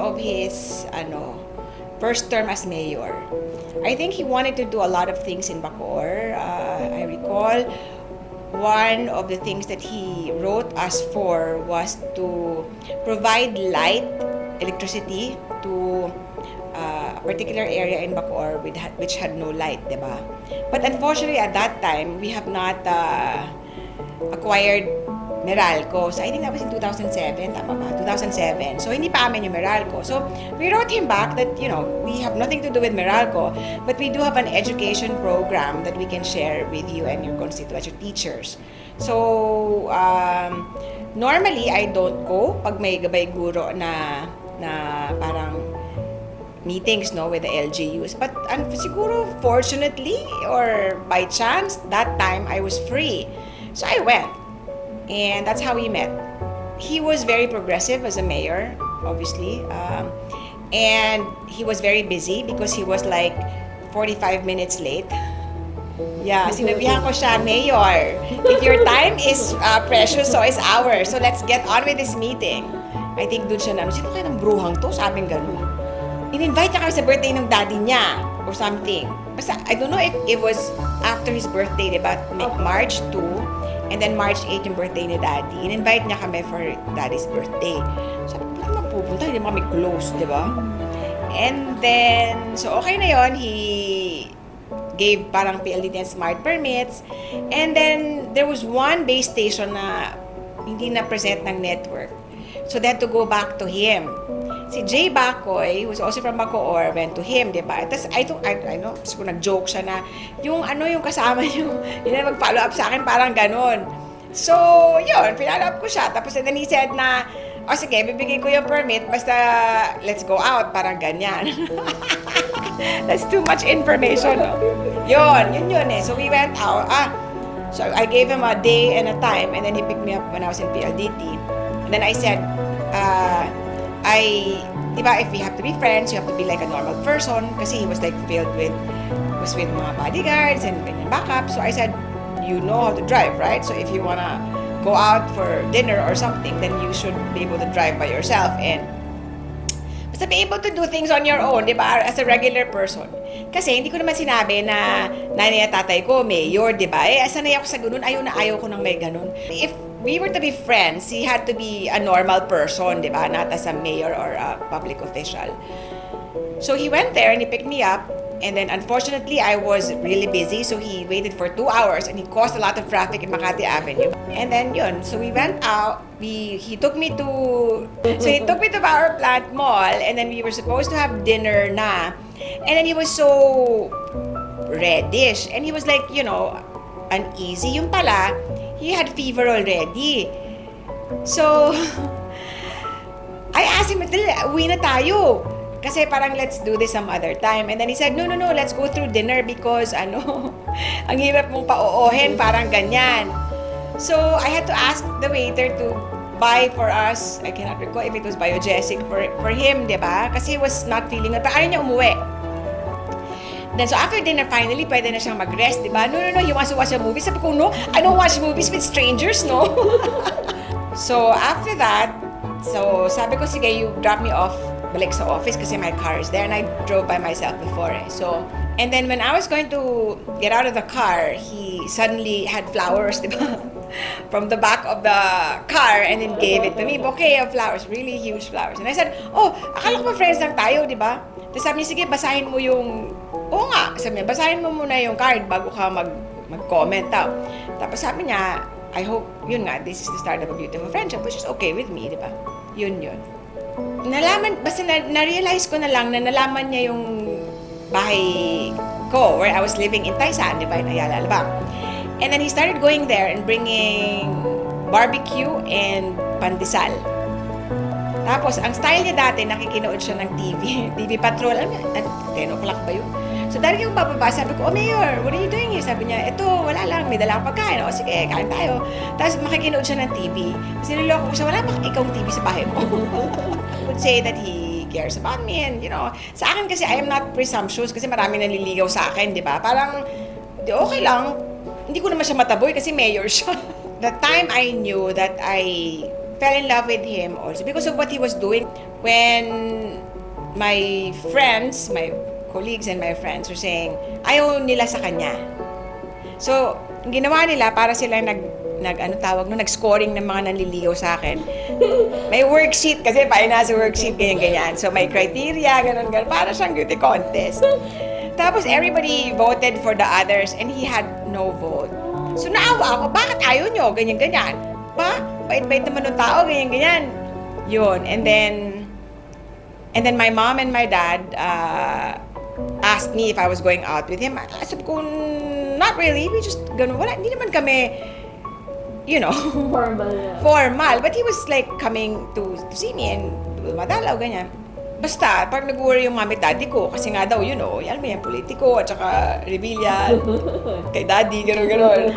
of his first term as mayor. I think he wanted to do a lot of things in Bacoor. I recall one of the things that he wrote us for was to provide light, electricity to a particular area in Bacoor which had no light, diba? But unfortunately, at that time, we have not acquired Meralco. So I think that was in 2007, tama ba? 2007. So hindi pa amin yung Meralco. So we wrote him back that, we have nothing to do with Meralco, but we do have an education program that we can share with you and your constituents, your teachers. So normally, I don't go pag may gabay guro na parang meetings with the LGUs. But siguro fortunately or by chance, that time I was free. So I went. And that's how we met. He was very progressive as a mayor, obviously. And he was very busy because he was like 45 minutes late. Yeah, sinabihan ko siya, Mayor, if your time is precious, so is ours. So let's get on with this meeting. I think doon siya sino kaya ng bruhang to? Sabing ganun. In-invite niya kami sa birthday ng daddy niya or something. Basta, I don't know if it was after his birthday, diba? March 2. And then March 8 yung birthday ni Daddy. In-invite niya kami for Daddy's birthday. Sabi ko, ba't naman pupunta? Hindi naman kami close, di ba? And then, so okay na yon. He gave parang PLDT and smart permits. And then, there was one base station na hindi na-present ng network. So they had to go back to him. Si Jay Bacoy, who's also from Bacoor, went to him, di ba? Tapos, I know, so nag-joke siya na, yung kasama niyo, yun na mag-follow up sa akin, parang ganun. So, yun, pinfollow up ko siya. Tapos, then he said na, sige, bibigay ko yung permit, basta let's go out, parang ganyan. That's too much information, no? Yun eh. So, we went out. So, I gave him a day and a time, and then he picked me up when I was in PLDT. And then I said, diba, if we have to be friends, you have to be like a normal person kasi he was like filled with mga bodyguards and backup. So I said, you know how to drive, right? So if you wanna go out for dinner or something, then you should be able to drive by yourself and basta be able to do things on your own, diba? As a regular person. Kasi hindi ko naman sinabi na nanay at tatay ko, mayor, diba? Sanay ako sa ganun, ayaw ko nang may ganun. If we were to be friends, he had to be a normal person, di ba? Not as a mayor or a public official. So he went there and he picked me up. And then unfortunately, I was really busy. So he waited for 2 hours and he caused a lot of traffic in Makati Avenue. And then yun, so we went out. He took me to Power Plant Mall. And then we were supposed to have dinner na. And then he was so reddish. And he was like, uneasy. Yung pala, he had fever already. So, I asked him, uwi na tayo. Kasi parang let's do this some other time. And then he said, no, let's go through dinner because ang hirap mong pauohin, parang ganyan. So, I had to ask the waiter to buy for us, I cannot recall if it was biogesic for him, di ba? Kasi he was not feeling it. Pero ayaw niya umuwi. Then, so after dinner, finally, pwede na siyang mag-rest, di ba? No, he wants to watch a movie. Sabi ko, no, I don't watch movies with strangers, no? So, after that, sabi ko, sige, you drop me off balik sa office kasi my car is there and I drove by myself before eh. So, and then when I was going to get out of the car, he suddenly had flowers, di ba? From the back of the car and then gave it to me. Bouquet of flowers, really huge flowers. And I said, akala ko ba friends lang tayo, di ba? Tapos sabi niya, sige, basahin mo yung oo nga, sabi niya, basahin mo muna yung card bago ka mag-comment out. Tapos sabi niya, I hope, yun nga, this is the start of a beautiful friendship, which is okay with me, di ba? Yun. Nalaman, basta na-realize ko na lang na nalaman niya yung bahay ko, where I was living in Taysan, di ba, in Ayala, Alabang. And then he started going there and bringing barbecue and pandesal. Tapos, ang style niya dati, nakikinood siya ng TV. TV Patrol. 10 o'clock ba yun? So, dahil yung bababa, sabi ko, Mayor, what are you doing here? Sabi niya, wala lang, may dala akong pagkain. Sige, kain tayo. Tapos, makikinood siya ng TV. Tapos, niloloko ko siya, wala ba ikaw TV sa bahay mo? I would say that he cares about me and, sa akin kasi, I am not presumptuous kasi marami naliligaw sa akin, di ba? Parang, okay lang. Hindi ko naman siya mataboy kasi mayor siya. The time I knew that I fell in love with him also because of what he was doing when my friends, my colleagues and my friends were saying, ayaw nila sa kanya. So, ang ginawa nila, para sila nag-scoring ng mga nanliligaw sa akin. May worksheet, kasi nasa worksheet, ganyan-ganyan. So, may criteria, ganun. Para siyang beauty contest. Tapos, everybody voted for the others and he had no vote. So, naawa ako, bakit ayaw nyo? Ganyan-ganyan. Bait-bait naman ng tao, ganyan-ganyan. Yun. And then my mom and my dad asked me if I was going out with him. I said ko, not really. We just, hindi naman kami, formal. But he was like coming to see me and madalaw, ganyan. Basta, pag nag-worry yung mami at daddy ko, kasi nga daw, alam mo yan, politiko, at saka Revilla, kay daddy, gano'n.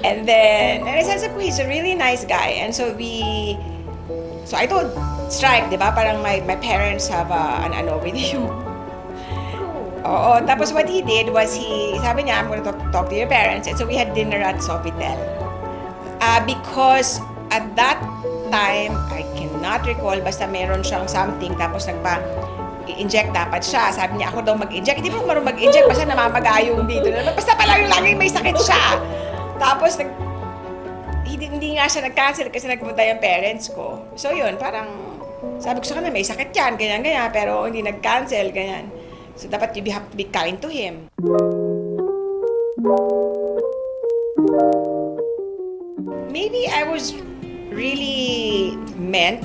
And I said ko, he's a really nice guy. And so I told Strike, di ba? Parang my parents have an with you. Oo. Tapos what he did was sabi niya, I'm gonna talk to your parents. And so we had dinner at Sofitel. Because at that time, I cannot recall, basta meron siyang something, tapos i-inject dapat siya. Sabi niya, ako daw mag-inject. Hindi mo marunong mag-inject, basta namamagayong dito. Basta palang laging may sakit siya. Tapos hindi nga siya nag-cancel kasi nagpunta yung parents ko. So yun, parang sabi ko sa kanya, may sakit yan, ganyan, pero hindi nag-cancel, ganyan. So dapat you have to be kind to him. Maybe I was really meant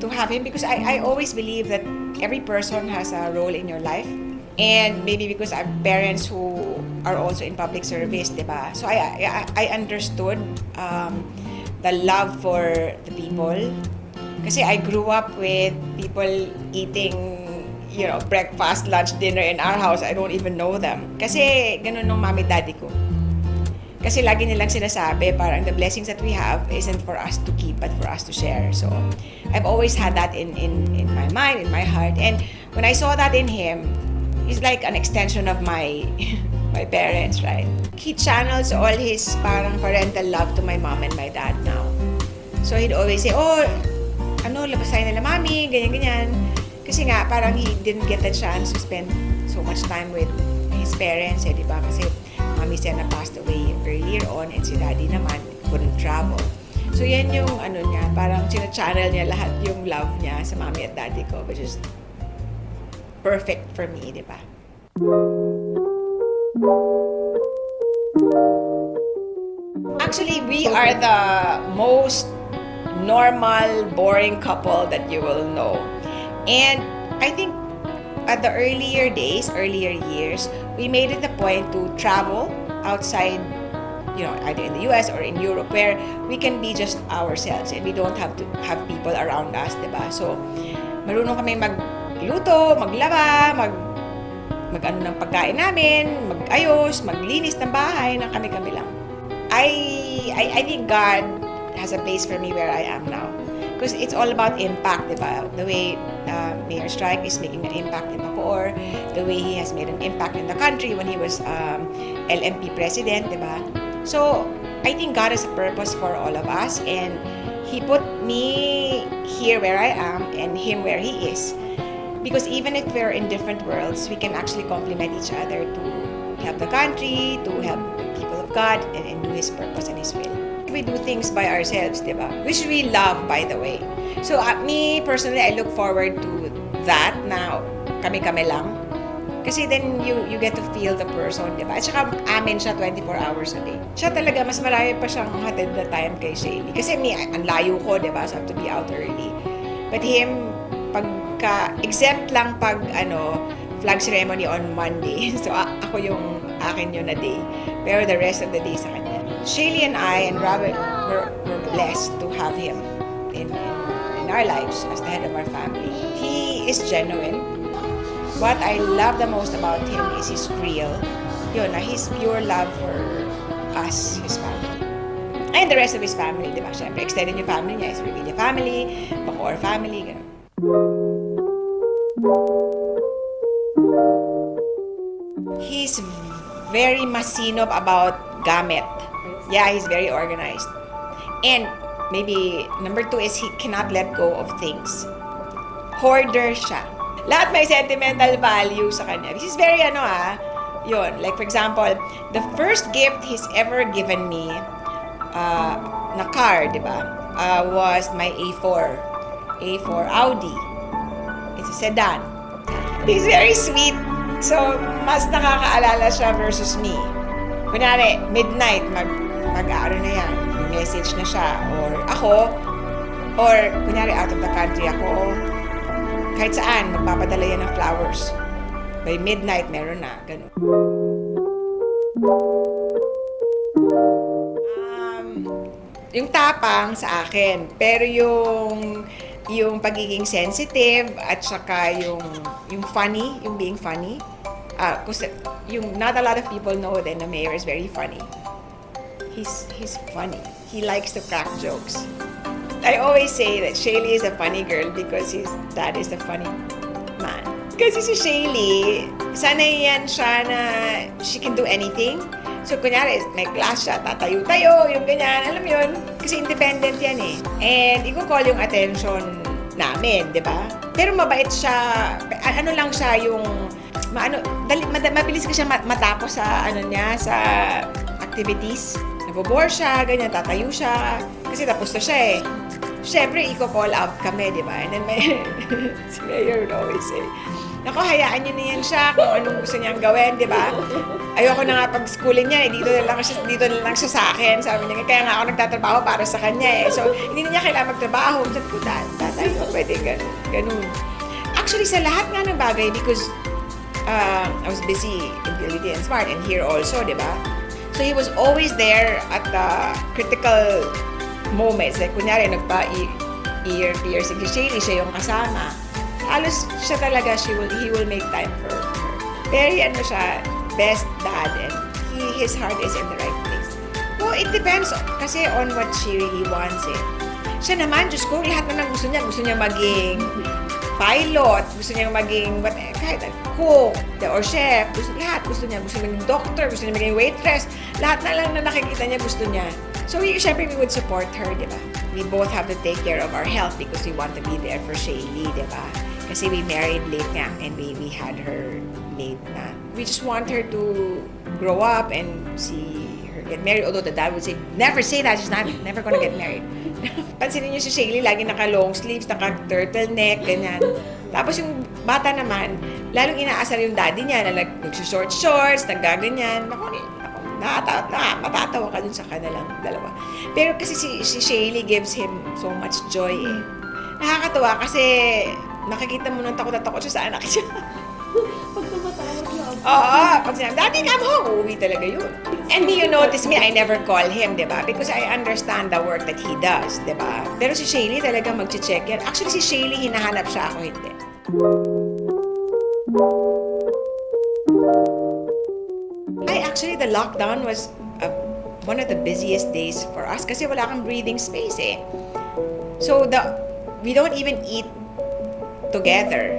to have him because I always believe that every person has a role in your life. And maybe because I have parents who are also in public service, diba? So I understood the love for the people. Kasi I grew up with people eating, breakfast, lunch, dinner in our house. I don't even know them. Kasi ganun nung mami daddy ko. Kasi lagi nilang sinasabi, parang the blessings that we have isn't for us to keep, but for us to share. So I've always had that in my mind, in my heart. And when I saw that in him, he's like an extension of my parents, right? He channels all his parang parental love to my mom and my dad now. So he'd always say, labas tayo nila mami, ganyan-ganyan. Kasi nga, parang he didn't get the chance to spend so much time with his parents, di ba? Kasi mami siya na passed away earlier on and si daddy naman couldn't travel. So yan yung niya, parang china-channel niya lahat yung love niya sa mami at daddy ko, which is perfect for me, di ba? Actually, we are the most normal, boring couple that you will know. And I think at the earlier years, we made it a point to travel outside, either in the US or in Europe, where we can be just ourselves and we don't have to have people around us, diba? So, marunong kami magluto, maglaba, mag-ano ng pagkain namin, mag-ayos, maglinis ng bahay, ng kami-kami lang. I think God has a place for me where I am now. Because it's all about impact, diba? The way Mayor Strike is making an impact in Bacoor, the way he has made an impact in the country when he was LMP president, diba? So, I think God has a purpose for all of us, and He put me here where I am and him where he is. Because even if we're in different worlds, we can actually complement each other to help the country, to help the people of God, and do His purpose and His will. We do things by ourselves, diba? Which we love, by the way. So me, personally, I look forward to that na kami-kami lang. Kasi then you get to feel the person, diba? At saka amin siya 24 hours a day. Siya talaga, mas marami pa siyang hatid na time kay Shaylee. Kasi ang layo ko, diba? So I have to be out early. But him, except lang pag flag ceremony on Monday. So ako yung akin yun na day. Pero the rest of the day sa kanya. Shaylee and I and Robert were blessed to have him in our lives as the head of our family. He is genuine. What I love the most about him is he's real. Yun, his pure love for us, his family. And the rest of his family, di ba? Siyempre, extended yung family niya is Revilla family, Bacoor family, gano'n. He's very masinop about gamit. Yeah, he's very organized. And maybe number 2 is he cannot let go of things. hoarder siya. Lahat may sentimental value sa kanya. This is very yun. Like for example, the first gift he's ever given me na car, di ba? Was my A4 Audi. It's a sedan. He's very sweet. So, mas nakakaalala siya versus me. Kunyari, midnight, mag-aaro na yan. Message na siya. Or ako, or kunyari out of the country ako, kahit saan, magpapadala yan ng flowers. By midnight, meron na. Ganun. Yung tapang sa akin, pero yung pagiging sensitive at saka yung funny, yung being funny. Kasi not a lot of people know that the mayor is very funny. He's funny. He likes to crack jokes. I always say that Shaylee is a funny girl because his dad is a funny man. Kasi si Shaylee, sanay yan siya na she can do anything. So, kunyari, may class siya, tatayo-tayo, yung ganyan, alam mo yun? Kasi independent yan eh. And i-call yung attention namin, di ba? Pero mabait siya, ano lang siya yung, mabilis ka siya matapos sa, sa activities. Nabobore siya, ganyan, tatayo siya. Kasi tapos na siya eh. Siyempre, i-call out kami, di ba? And then si Mayor would always say, naku, hayaan niyo na yan siya kung anong gusto niyang gawin, di ba? Ayoko na nga pag-schooling niya, dito na lang siya sa akin. Sabi niya, kaya nga ako nagtatrabaho para sa kanya eh. So, hindi na niya kailangan magtrabaho. Sabi ko, tatay, pwede ganun. Actually, sa lahat nga ng bagay, because I was busy in Ability and Smart and here also, di ba? So, he was always there at the critical moments. Like, kunyari, nagpa-ear piercing si Shaylee, siya yung kasama. Halos siya talaga, he will make time for her. Very siya, best dad, and his heart is in the right place. Well, it depends kasi on what she really wants eh. Siya naman, Diyos ko, lahat na gusto niya. Gusto niya maging pilot, gusto niya maging kahit cook, or chef, gusto niya. Gusto niya maging doctor, gusto niya maging waitress. Lahat na lang na nakikita niya, gusto niya. So, syempre, we would support her, di ba? We both have to take care of our health because we want to be there for Shaylee, di ba? Kasi we married late nga and we had her late na. We just want her to grow up and see her get married. Although the dad would say, never say that, she's never gonna get married. Pansinin niyo si Shaylee, lagi naka-long sleeves, naka-turtleneck, ganyan. Tapos yung bata naman, lalong inaasar yung daddy niya na nag-short shorts, nagaganyan. Matatawa ka dun sa kanilang dalawa. Pero kasi si Shaylee gives him so much joy eh. Nakakatawa kasi nakikita mo nang takot na takot siya sa anak siya. Pag tumatawag siya. Oo, pag sinabi, Daddy, come home, uuwi talaga yun. And me, you notice me, I never call him, di ba? Because I understand the work that he does, di ba? Pero si Shaylee talaga mag-check yan. Actually, si Shaylee, hinahanap siya, ako hindi. Actually, the lockdown was one of the busiest days for us kasi wala kang breathing space eh. So, we don't even eat together.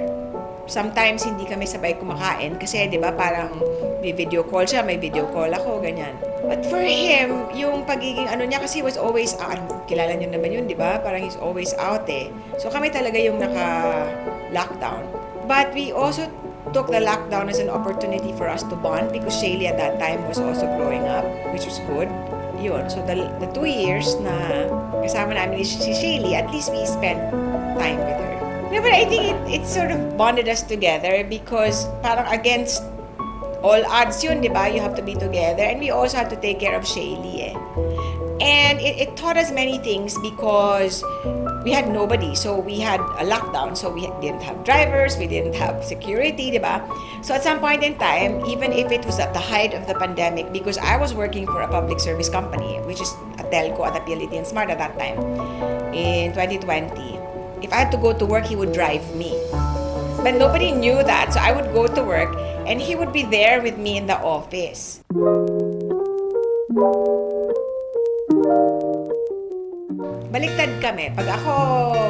Sometimes hindi kami sabay kumakain kasi 'di ba parang may video call siya, may video call ako, ganyan. But for him, yung pagiging niya kasi was always kilala niyo naman yun, 'di ba? Parang he's always out eh. So kami talaga yung naka-lockdown. But we also took the lockdown as an opportunity for us to bond because Shaylee at that time was also growing up, which was good. Yun. So the 2 years na kasama namin si Shaylee, at least we spent time with her. No, but I think it sort of bonded us together because parang against all odds yun, di ba? You have to be together. And we also had to take care of Shaylee eh. And it taught us many things because we had nobody. So we had a lockdown. So we didn't have drivers, we didn't have security, di ba? So at some point in time, even if it was at the height of the pandemic, because I was working for a public service company, which is a telco at Ability and Smart at that time, in 2020, if I had to go to work, he would drive me. But nobody knew that, so I would go to work and he would be there with me in the office. Baliktad kami. Pag ako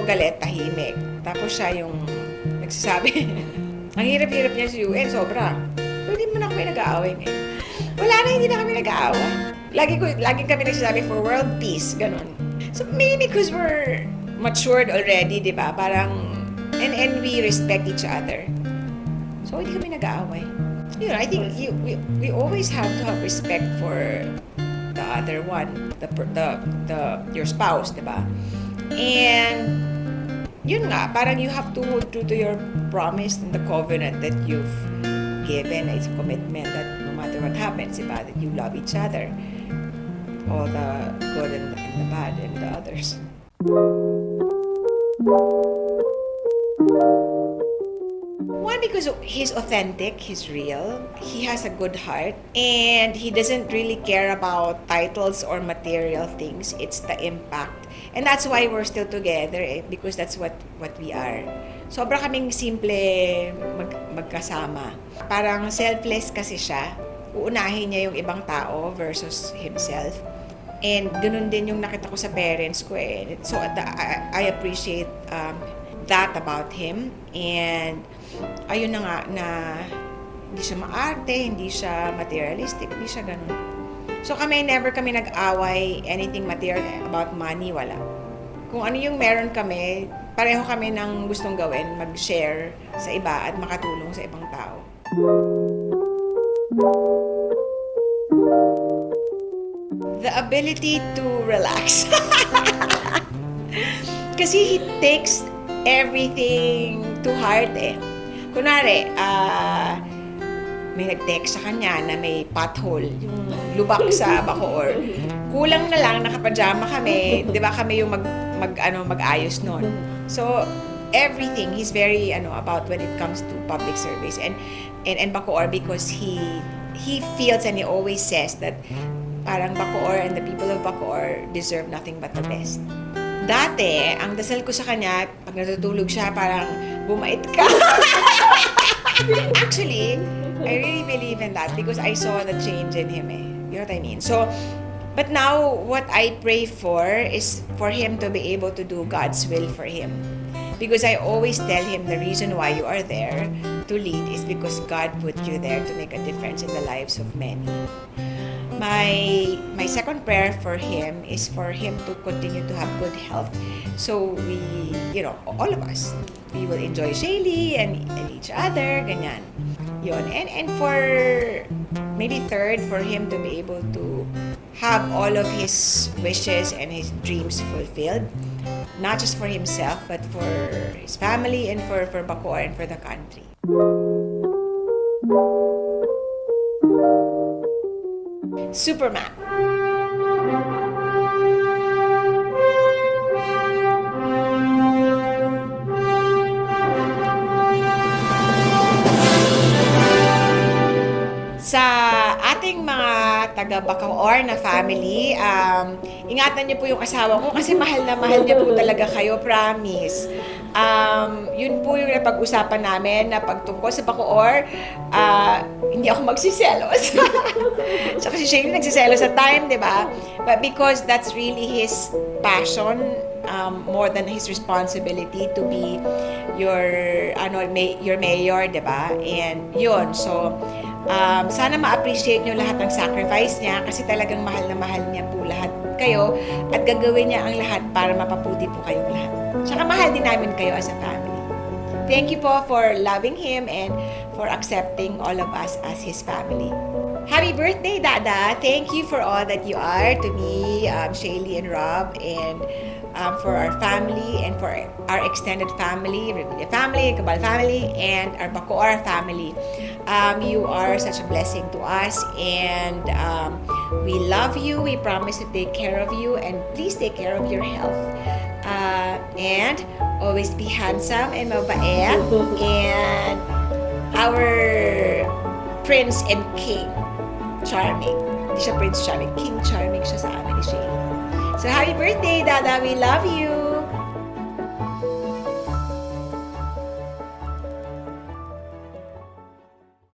galit, tahimik. Tapos siya yung nagsasabi. Ang hirap-hirap niya sa UN, sobra. So, hindi mo na kami nag-aaway ngayon. Wala na, hindi na kami nag-aaway. Lagi kami nagsasabi for world peace, ganun. So maybe because we're matured already, di ba? Parang And we respect each other. So, hindi kami nag-aaway. You know, I think we always have to have respect for the other one, your spouse, di ba? And yun nga, parang you have to hold true to your promise and the covenant that you've given. It's a commitment that no matter what happens, di ba, that you love each other. All the good and the bad and the others. One, because he's authentic, he's real, he has a good heart, and he doesn't really care about titles or material things. It's the impact. And that's why we're still together, because that's what we are. Sobra kaming simple magkasama. Parang selfless kasi siya. Uunahin niya yung ibang tao versus himself. And ganun din yung nakita ko sa parents ko eh. So I appreciate that about him. And ayun na nga na hindi siya maarte, hindi siya materialistic, hindi siya ganun. So never kami nag-away, anything material about money, wala. Kung ano yung meron kami, pareho kami ng gustong gawin, mag-share sa iba at makatulong sa ibang tao. The ability to relax. Kasi he takes everything to heart eh. Kunwari, may nag-text sa kanya na may pothole, yung lubak sa Bacoor. Kulang na lang, nakapajama kami, di ba kami yung mag-ayos nun. So, everything, he's very about when it comes to public service. And Bacoor, because he feels and he always says that parang Bacoor and the people of Bacoor deserve nothing but the best. Dati, ang dasal ko sa kanya, pag natutulog siya, parang bumait ka. Actually, I really believe in that because I saw the change in him eh. You know what I mean? So, but now, what I pray for is for him to be able to do God's will for him. Because I always tell him the reason why you are there to lead is because God put you there to make a difference in the lives of many. My second prayer for him is for him to continue to have good health. So we, all of us, we will enjoy Chaye and each other, ganyan. Yun. And for maybe third, for him to be able to have all of his wishes and his dreams fulfilled. Not just for himself, but for his family and for Bacoor and for the country. Superman. Sa ating mga taga-Bacoor na family, ingatan niyo po yung asawa ko kasi mahal na mahal niya po talaga kayo, promise. Yun po yung napag-usapan namin na pagtungkol sa Bacoor, hindi ako magsiselos. So kasi siya yung nagsiselos sa time, di ba? But because that's really his passion, more than his responsibility to be your mayor, di ba? And yun, so sana ma-appreciate nyo lahat ng sacrifice niya kasi talagang mahal na mahal niya po lahat kayo at gagawin niya ang lahat para mapaputi po kayong lahat. Tsaka mahal din namin kayo as a family. Thank you po for loving him and for accepting all of us as his family. Happy birthday, Dada! Thank you for all that you are to me, Chaye and Rob, and for our family and for our extended family, Revilla family, Cabal family, and our Bacoor family. You are such a blessing to us, and we love you. We promise to take care of you, and please take care of your health. And always be handsome and mabait, and our Prince and King Charming. Hindi siya Prince Charming, King Charming siya sa amin ni Chaye. So happy birthday, Dada! We love you!